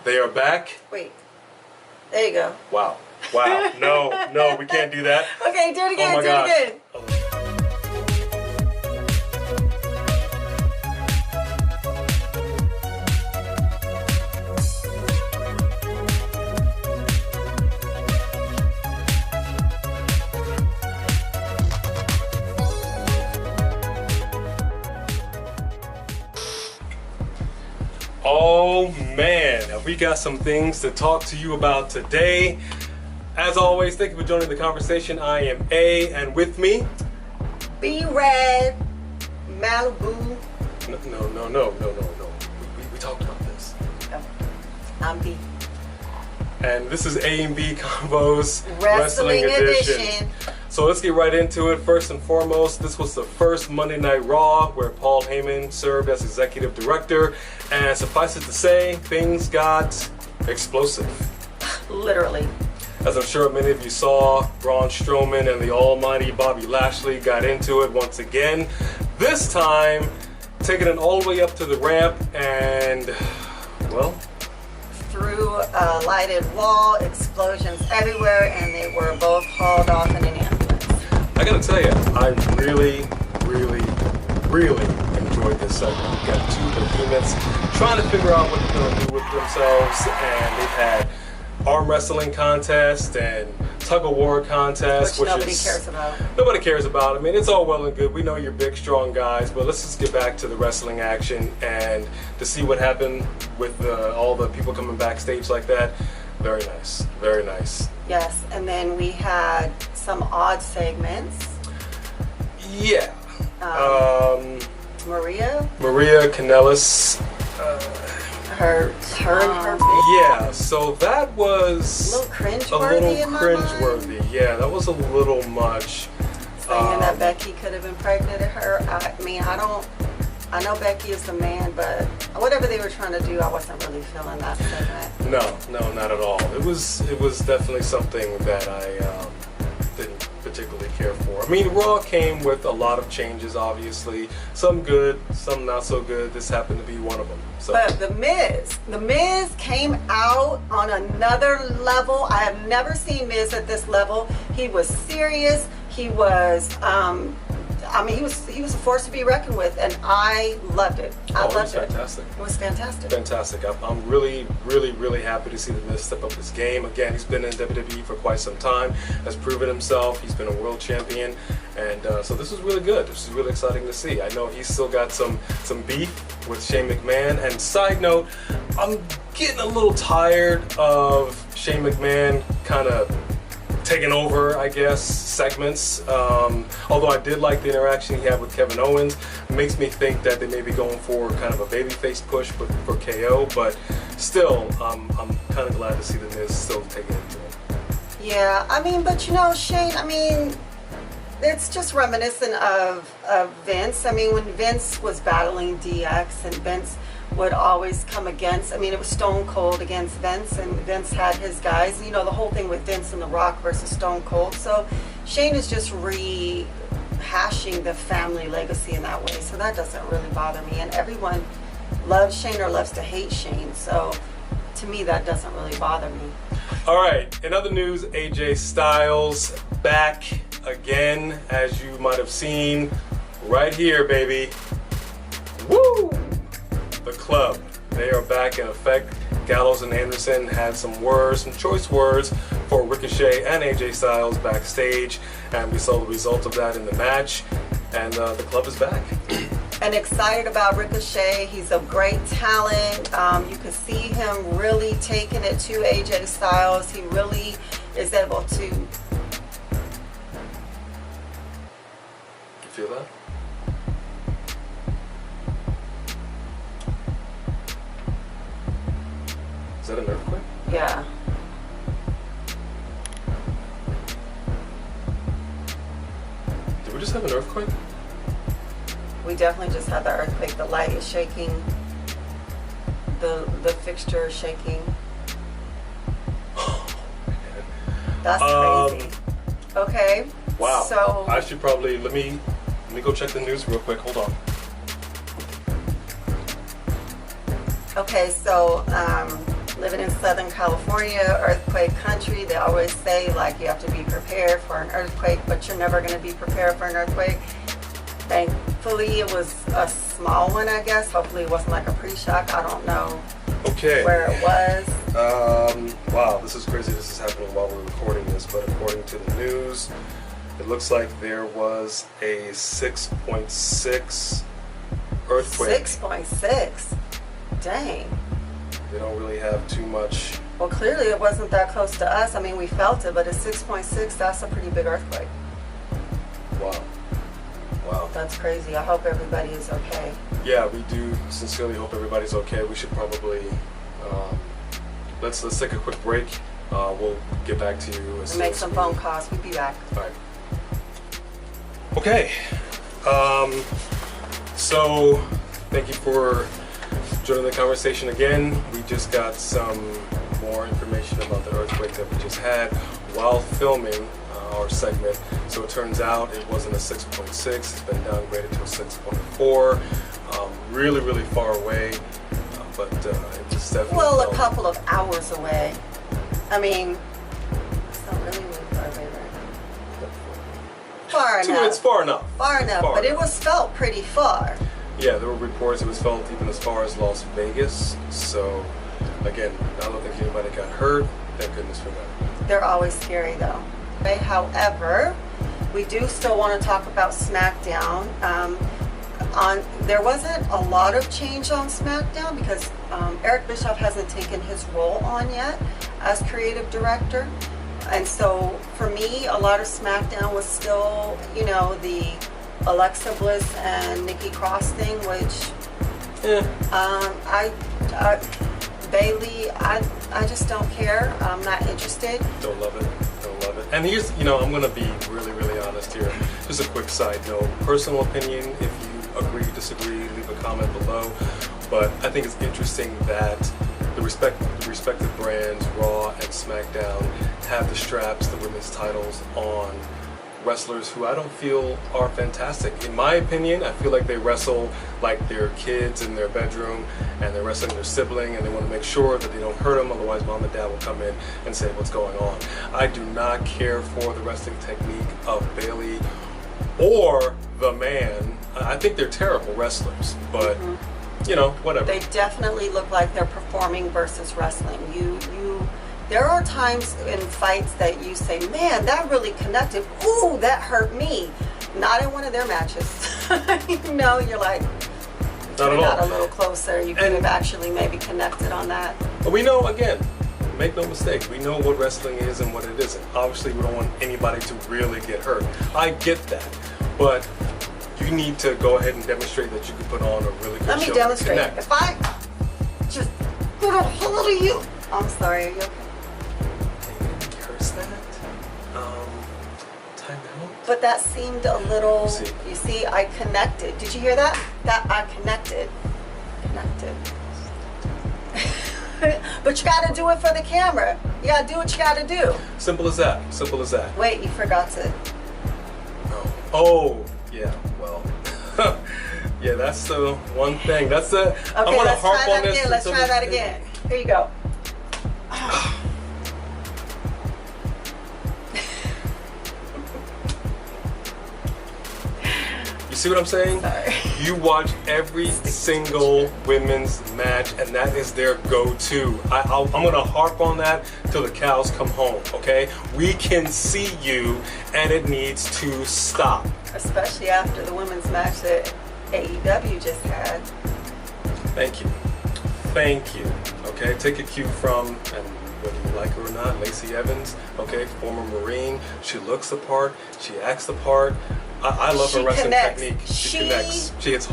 They are back. Wait. There you go. Wow. Wow. No, we can't do that. Okay, do it again. Oh my do gosh. it again. Oh man, we got some things to talk to you about today. As always, thank you for joining the conversation. I am A, and with me, B Red, Malibu. No. We talked about this. Oh, I'm B. And this is A and B Convos Wrestling Edition. So let's get right into it. First and foremost, this was the first Monday Night Raw where Paul Hammond served as executive director. And suffice it to say, things got explosive. Literally. As I'm sure many of you saw, Braun Strowman and the almighty Bobby Lashley got into it once again. This time, taking it all the way up to the ramp and, well, Through a lighted wall, explosions everywhere, and they were both hauled off in an ambulance. I gotta tell you, I really enjoyed this segment. We've got two behemoths trying to figure out what they're gonna do with themselves, and they've had arm wrestling contest and tug of war contest, Which nobody cares about. Nobody cares about. I mean, it's all well and good. We know you're big, strong guys, but let's just get back to the wrestling action and to see what happened with all the people coming backstage like that. Very nice. Very nice. Yes, and then we had some odd segments. Yeah. Maria Kanellis. her Yeah, so that was a little cringeworthy in my mind. Yeah, that was a little much. Saying that Becky could have impregnated her. I know Becky is the man, but whatever they were trying to do, I wasn't really feeling that segment. No, not at all. It was definitely something that I didn't particularly care for. I mean, Raw came with a lot of changes, obviously. Some good, some not so good. This happened to be one of them. So. But The Miz came out on another level. I have never seen Miz at this level. He was serious. He was, he was a force to be reckoned with, and I loved it. I loved it. Fantastic. It was fantastic. Fantastic. I'm really happy to see the Miz step up his game. Again, he's been in WWE for quite some time, has proven himself. He's been a world champion, and so this is really good. This is really exciting to see. I know he's still got some beef with Shane McMahon. And side note, I'm getting a little tired of Shane McMahon kind of taking over, I guess, segments. Although I did like the interaction he had with Kevin Owens. It makes me think that they may be going for kind of a babyface push for KO, but still, I'm kind of glad to see the Miz still taking it to him. Yeah, but Shane, it's just reminiscent of Vince. When Vince was battling DX and Vince would always come against, it was Stone Cold against Vince, and Vince had his guys, the whole thing with Vince and The Rock versus Stone Cold. So Shane is just rehashing the family legacy in that way, so that doesn't really bother me. And everyone loves Shane or loves to hate Shane, so to me that doesn't really bother me. All right, in other news, AJ Styles back again, as you might have seen right here, baby. Woo! The club, they are back in effect. Gallows and Anderson had some choice words for Ricochet and AJ Styles backstage, and we saw the result of that in the match, and the club is back. And excited about Ricochet. He's a great talent. You can see him really taking it to AJ Styles. He really is able to. You feel that? Is that an earthquake? Yeah. Did we just have an earthquake? We definitely just had the earthquake. The light is shaking. The fixture is shaking. That's crazy. Okay. Wow. So I should probably let me go check the news real quick. Hold on. okay, so living in Southern California, earthquake country, they always say like you have to be prepared for an earthquake, but you're never going to be prepared for an earthquake. Thankfully, it was a small one, I guess. Hopefully, it wasn't like a pre-shock. I don't know where it was. Wow, this is crazy. This is happening while we're recording this, but according to the news, it looks like there was a 6.6 earthquake. 6.6? Dang. They don't really have too much. Well, clearly it wasn't that close to us. I mean, we felt it, but at 6.6, that's a pretty big earthquake. Wow. Wow. That's crazy. I hope everybody is okay. Yeah, we do sincerely hope everybody's okay. We should probably let's take a quick break. We'll get back to you as and make some phone calls. We'll be back. All right. Okay. So thank you for joining the conversation again. We just got some more information about the earthquake that we just had while filming our segment. So it turns out it wasn't a 6.6. It's been downgraded to a 6.4. Really, really far away. But it was definitely a couple of hours away. I mean, it's not really far away, right? Far enough. It's far enough. Far enough, but it was felt pretty far. Yeah, there were reports it was felt even as far as Las Vegas. So, again, I don't think anybody got hurt. Thank goodness for that. They're always scary, though. Okay, however, we do still want to talk about SmackDown. There wasn't a lot of change on SmackDown because Eric Bischoff hasn't taken his role on yet as creative director. And so, for me, a lot of SmackDown was still, the Alexa Bliss and Nikki Cross thing, which Bailey, I just don't care. I'm not interested. Don't love it. And here's, I'm going to be really, really honest here. Just a quick side note. Personal opinion, if you agree, disagree, leave a comment below. But I think it's interesting that the respective brands, Raw and SmackDown, have the straps, the women's titles on wrestlers who I don't feel are fantastic. In my opinion, I feel like they wrestle like they're kids in their bedroom and they're wrestling their sibling and they want to make sure that they don't hurt them, otherwise mom and dad will come in and say what's going on. I do not care for the wrestling technique of Bayley or the Man. I think they're terrible wrestlers, but whatever. They definitely look like they're performing versus wrestling. There are times in fights that you say, man, that really connected. Ooh, that hurt me. Not in one of their matches. You're like, not at all. Got a little closer. You could have actually maybe connected on that. But we know, again, make no mistake, we know what wrestling is and what it isn't. Obviously, we don't want anybody to really get hurt. I get that. But you need to go ahead and demonstrate that you can put on a really good show. Let me demonstrate. If I just get a hold of you. I'm sorry, are you okay? Time out. But that seemed a little, you see, I connected. Did you hear that? That I connected. But you gotta do it for the camera. You gotta do what you gotta do. Simple as that. Wait, you forgot to. Oh, yeah, well. Yeah, that's the one thing. That's the, okay, I'm gonna harp on this. Let's try that again. Here you go. You see what I'm saying? Sorry. You watch every single women's match, and that is their go-to. I'm gonna harp on that till the cows come home. Okay? We can see you, and it needs to stop. Especially after the women's match that AEW just had. Thank you. Okay, take a cue from, and whether you like her or not, Lacey Evans. Okay, former Marine. She looks the part. She acts the part. I love her wrestling technique. She connects. She hits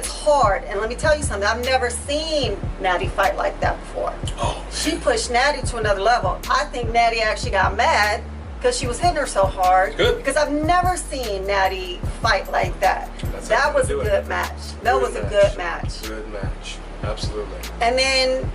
hard. And let me tell you something. I've never seen Natty fight like that before. Oh. She pushed Natty to another level. I think Natty actually got mad because she was hitting her so hard. Good. Because I've never seen Natty fight like that. That was a good match. That was a good match. Good match. Absolutely. And then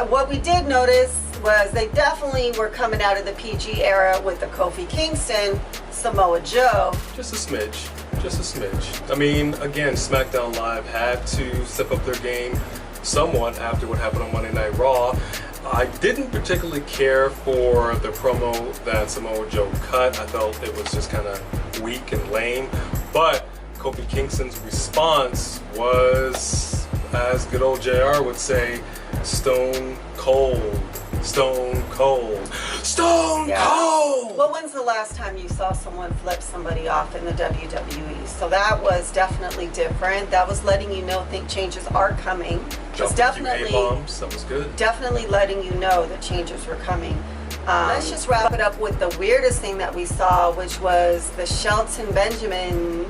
what we did notice was they definitely were coming out of the PG era with the Kofi Kingston, Samoa Joe. Just a smidge. I mean, again, SmackDown Live had to step up their game somewhat after what happened on Monday Night Raw. I didn't particularly care for the promo that Samoa Joe cut. I felt it was just kind of weak and lame. But Kofi Kingston's response was, as good old JR would say, stone cold. Stone cold. Stone cold! Well, when's the last time you saw someone flip somebody off in the WWE? So that was definitely different. That was letting you know changes are coming. It's definitely A-bombs. That was good. Definitely letting you know that changes were coming. Let's just wrap it up with the weirdest thing that we saw, which was the Shelton Benjamin.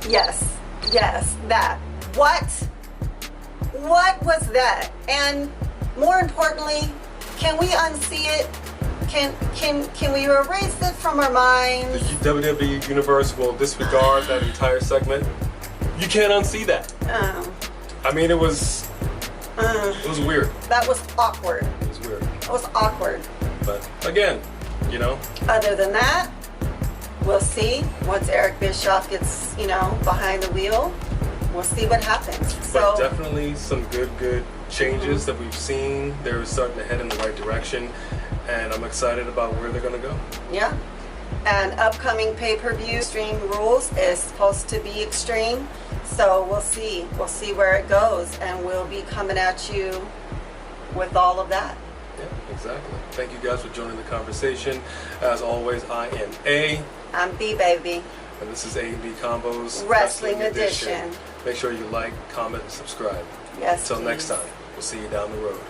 Yes, that. What was that? And more importantly, can we unsee it? Can we erase it from our minds? The WWE Universe will disregard that entire segment. You can't unsee that. I mean, it was weird. That was awkward. It was weird. It was awkward. But again, you know. Other than that, we'll see. Once Eric Bischoff gets, behind the wheel, we'll see what happens. But definitely some good changes that we've seen. They're starting to head in the right direction, and I'm excited about where they're going to go. Yeah. And upcoming pay-per-view Extreme Rules is supposed to be extreme, so we'll see. We'll see where it goes, and we'll be coming at you with all of that. Yeah, exactly. Thank you guys for joining the conversation. As always, I am A. I'm B, baby. And this is A and B Convos Wrestling Edition. Make sure you like, comment, and subscribe. Yes. Until next time, we'll see you down the road.